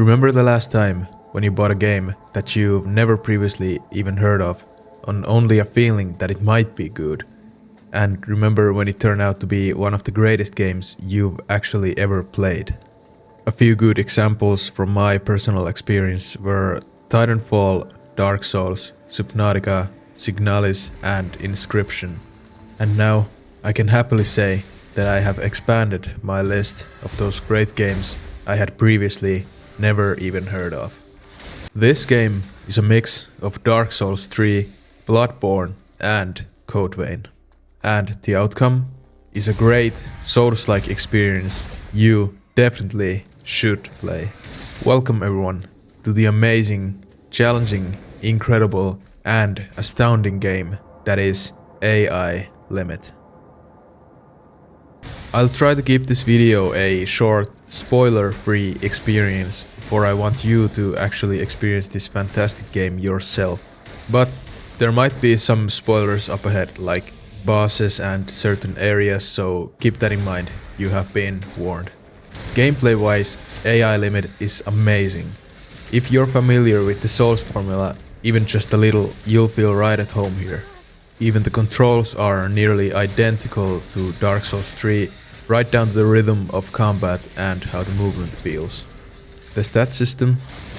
Remember the last time when you bought a game that you've never previously even heard of, on only a feeling that it might be good? And remember when it turned out to be one of the greatest games you've actually ever played? A few good examples from my personal experience were Titanfall, Dark Souls, Subnautica, Signalis and Inscription. And now I can happily say that I have expanded my list of those great games I had previously never even heard of. This game is a mix of Dark Souls 3, Bloodborne and Code Vein. And the outcome is a great Souls-like experience you definitely should play. Welcome everyone to the amazing, challenging, incredible and astounding game that is AI Limit. I'll try to keep this video a short, spoiler-free experience, for I want you to actually experience this fantastic game yourself. But there might be some spoilers up ahead, like bosses and certain areas, so keep that in mind, you have been warned. Gameplay-wise, AI Limit is amazing. If you're familiar with the Souls formula, even just a little, you'll feel right at home here. Even the controls are nearly identical to Dark Souls 3, right down to the rhythm of combat and how the movement feels. The stat system,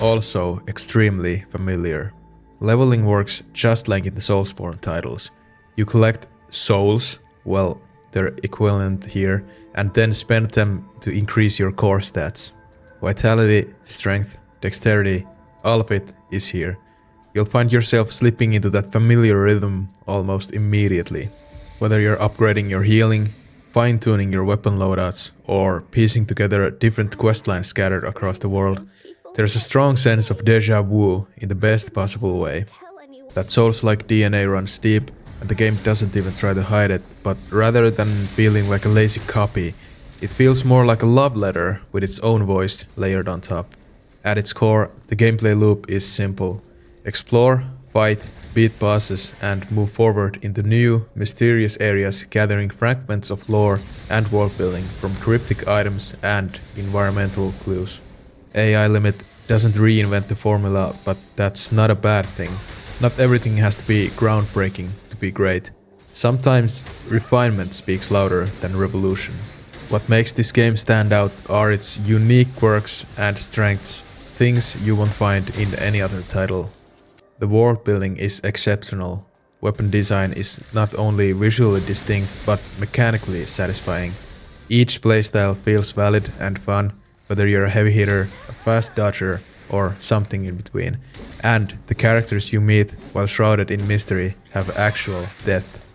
also extremely familiar. Leveling works just like in the Soulsborne titles. You collect souls, well, they're equivalent here, and then spend them to increase your core stats. Vitality, strength, dexterity, all of it is here. You'll find yourself slipping into that familiar rhythm almost immediately. Whether you're upgrading your healing, fine-tuning your weapon loadouts, or piecing together different questlines scattered across the world, there's a strong sense of déjà vu in the best possible way. That Souls-like DNA runs deep, and the game doesn't even try to hide it, but rather than feeling like a lazy copy, it feels more like a love letter with its own voice layered on top. At its core, the gameplay loop is simple. Explore, fight, beat bosses, and move forward into new, mysterious areas, gathering fragments of lore and world building from cryptic items and environmental clues. AI Limit doesn't reinvent the formula, but that's not a bad thing. Not everything has to be groundbreaking to be great. Sometimes refinement speaks louder than revolution. What makes this game stand out are its unique quirks and strengths, things you won't find in any other title. The world building is exceptional. Weapon design is not only visually distinct but mechanically satisfying. Each playstyle feels valid and fun, whether you're a heavy hitter, a fast dodger, or something in between. And the characters you meet while shrouded in mystery have actual depth.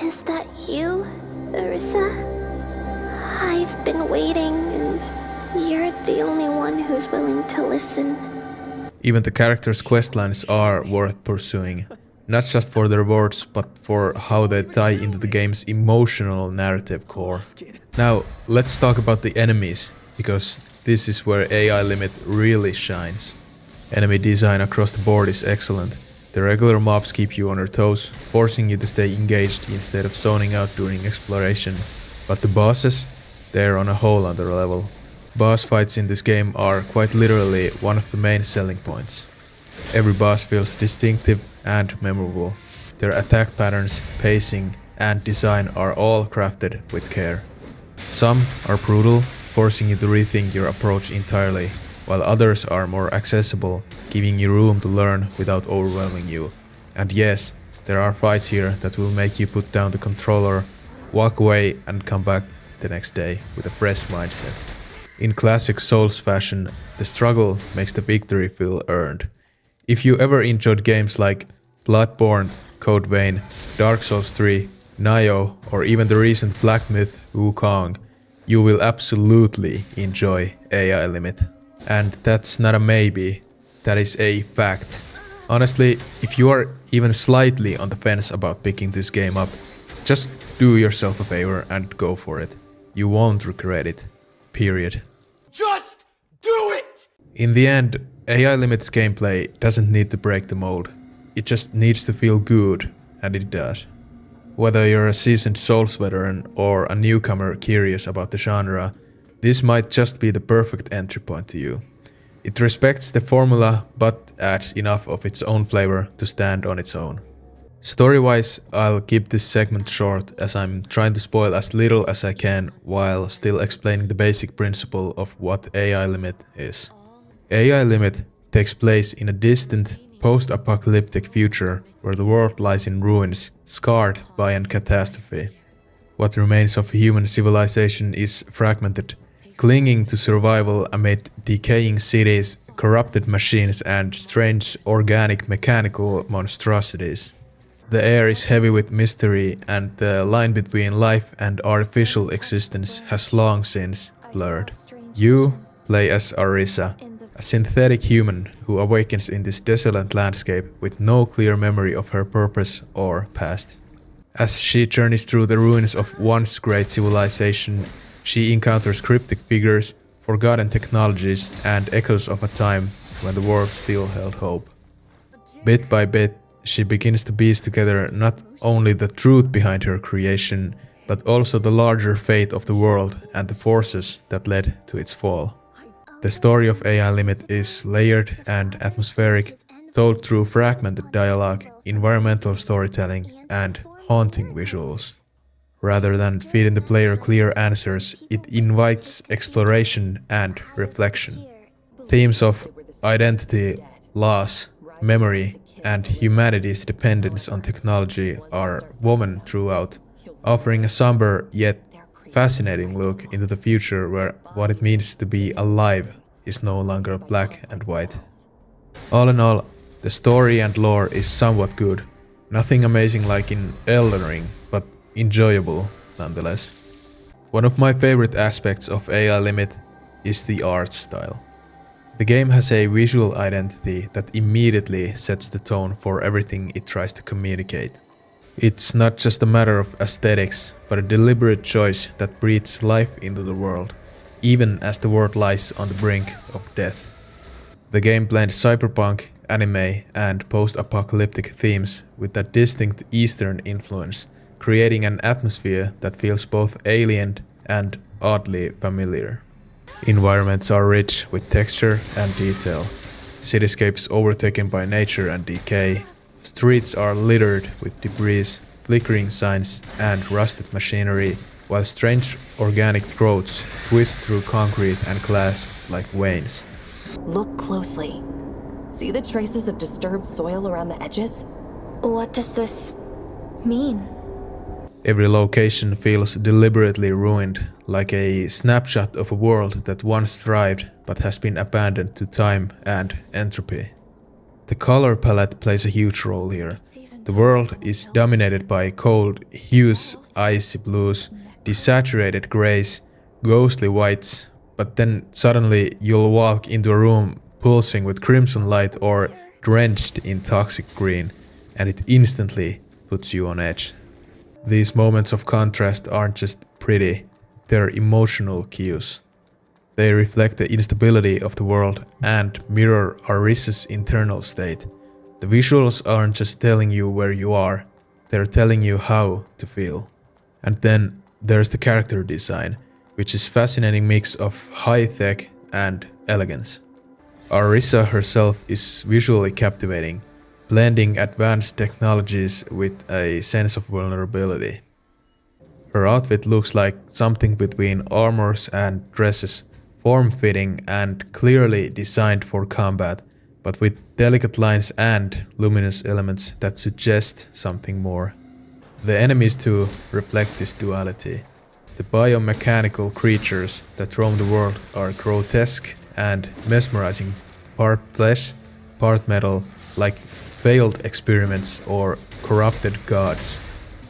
Is that you, Ursa? I've been waiting and you're the only one who's willing to listen. Even the characters' questlines are worth pursuing, not just for the rewards, but for how they tie into the game's emotional narrative core. Now, let's talk about the enemies, because this is where AI Limit really shines. Enemy design across the board is excellent. The regular mobs keep you on your toes, forcing you to stay engaged instead of zoning out during exploration. But the bosses, they're on a whole other level. Boss fights in this game are quite literally one of the main selling points. Every boss feels distinctive and memorable. Their attack patterns, pacing, and design are all crafted with care. Some are brutal, forcing you to rethink your approach entirely, while others are more accessible, giving you room to learn without overwhelming you. And yes, there are fights here that will make you put down the controller, walk away and come back the next day with a fresh mindset. In classic Souls fashion, the struggle makes the victory feel earned. If you ever enjoyed games like Bloodborne, Code Vein, Dark Souls 3, Nioh, or even the recent Black Myth Wukong, you will absolutely enjoy AI Limit. And that's not a maybe, that is a fact. Honestly, if you are even slightly on the fence about picking this game up, just do yourself a favor and go for it. You won't regret it. Period. Just do it! In the end, AI Limit's gameplay doesn't need to break the mold. It just needs to feel good, and it does. Whether you're a seasoned Souls veteran or a newcomer curious about the genre, this might just be the perfect entry point to you. It respects the formula but adds enough of its own flavor to stand on its own. Story-wise, I'll keep this segment short as I'm trying to spoil as little as I can while still explaining the basic principle of what AI Limit is. AI Limit takes place in a distant, post-apocalyptic future where the world lies in ruins, scarred by a catastrophe. What remains of human civilization is fragmented, clinging to survival amid decaying cities, corrupted machines, and strange organic mechanical monstrosities. The air is heavy with mystery, and the line between life and artificial existence has long since blurred. You play as Arisa, a synthetic human who awakens in this desolate landscape with no clear memory of her purpose or past. As she journeys through the ruins of once great civilization, she encounters cryptic figures, forgotten technologies, and echoes of a time when the world still held hope. Bit by bit, she begins to piece together not only the truth behind her creation, but also the larger fate of the world and the forces that led to its fall. The story of AI Limit is layered and atmospheric, told through fragmented dialogue, environmental storytelling, and haunting visuals. Rather than feeding the player clear answers, it invites exploration and reflection. Themes of identity, loss, memory, and humanity's dependence on technology are woven throughout, offering a somber yet fascinating look into the future where what it means to be alive is no longer black and white. All in all, the story and lore is somewhat good. Nothing amazing like in Elden Ring, but enjoyable nonetheless. One of my favorite aspects of AI Limit is the art style. The game has a visual identity that immediately sets the tone for everything it tries to communicate. It's not just a matter of aesthetics, but a deliberate choice that breathes life into the world, even as the world lies on the brink of death. The game blends cyberpunk, anime, and post-apocalyptic themes with a distinct Eastern influence, creating an atmosphere that feels both alien and oddly familiar. Environments are rich with texture and detail. Cityscapes overtaken by nature and decay. Streets are littered with debris, flickering signs, and rusted machinery, while strange organic growths twist through concrete and glass like veins. Look closely. See the traces of disturbed soil around the edges? What does this mean? Every location feels deliberately ruined, like a snapshot of a world that once thrived but has been abandoned to time and entropy. The color palette plays a huge role here. The world is dominated by cold hues, icy blues, desaturated grays, ghostly whites, but then suddenly you'll walk into a room pulsing with crimson light or drenched in toxic green, and it instantly puts you on edge. These moments of contrast aren't just pretty, they're emotional cues. They reflect the instability of the world and mirror Arisa's internal state. The visuals aren't just telling you where you are, they're telling you how to feel. And then there's the character design, which is a fascinating mix of high-tech and elegance. Arisa herself is visually captivating, blending advanced technologies with a sense of vulnerability. Her outfit looks like something between armors and dresses, form-fitting and clearly designed for combat, but with delicate lines and luminous elements that suggest something more. The enemies too reflect this duality. The biomechanical creatures that roam the world are grotesque and mesmerizing, part flesh, part metal, like failed experiments or corrupted gods.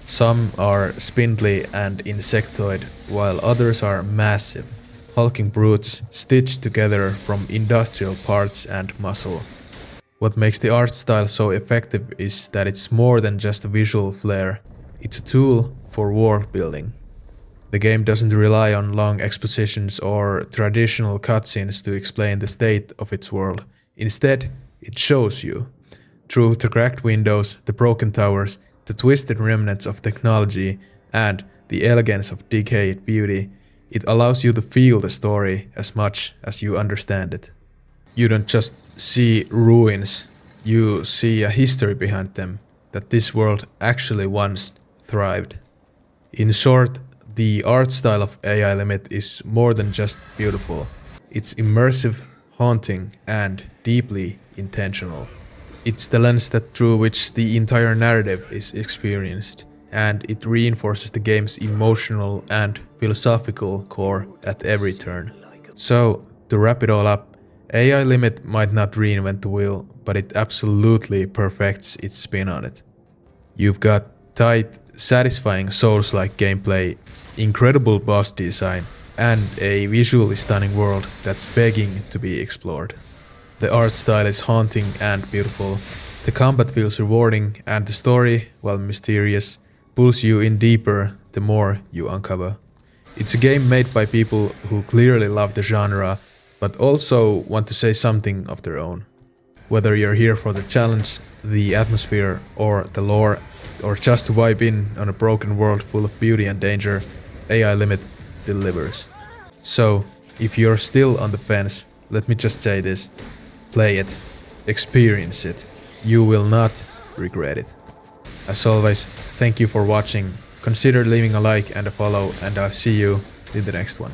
Some are spindly and insectoid, while others are massive, hulking brutes stitched together from industrial parts and muscle. What makes the art style so effective is that it's more than just a visual flair, it's a tool for world building. The game doesn't rely on long expositions or traditional cutscenes to explain the state of its world. Instead, it shows you. Through the cracked windows, the broken towers, the twisted remnants of technology, and the elegance of decayed beauty, it allows you to feel the story as much as you understand it. You don't just see ruins, you see a history behind them, that this world actually once thrived. In short, the art style of AI Limit is more than just beautiful. It's immersive, haunting, and deeply intentional. It's the lens that through which the entire narrative is experienced, and it reinforces the game's emotional and philosophical core at every turn. So, to wrap it all up, AI Limit might not reinvent the wheel, but it absolutely perfects its spin on it. You've got tight, satisfying Souls-like gameplay, incredible boss design, and a visually stunning world that's begging to be explored. The art style is haunting and beautiful, the combat feels rewarding, and the story, while mysterious, pulls you in deeper the more you uncover. It's a game made by people who clearly love the genre, but also want to say something of their own. Whether you're here for the challenge, the atmosphere, or the lore, or just to vibe in on a broken world full of beauty and danger, AI Limit delivers. So, if you're still on the fence, let me just say this. Play it. Experience it. You will not regret it. As always, thank you for watching. Consider leaving a like and a follow, and I'll see you in the next one.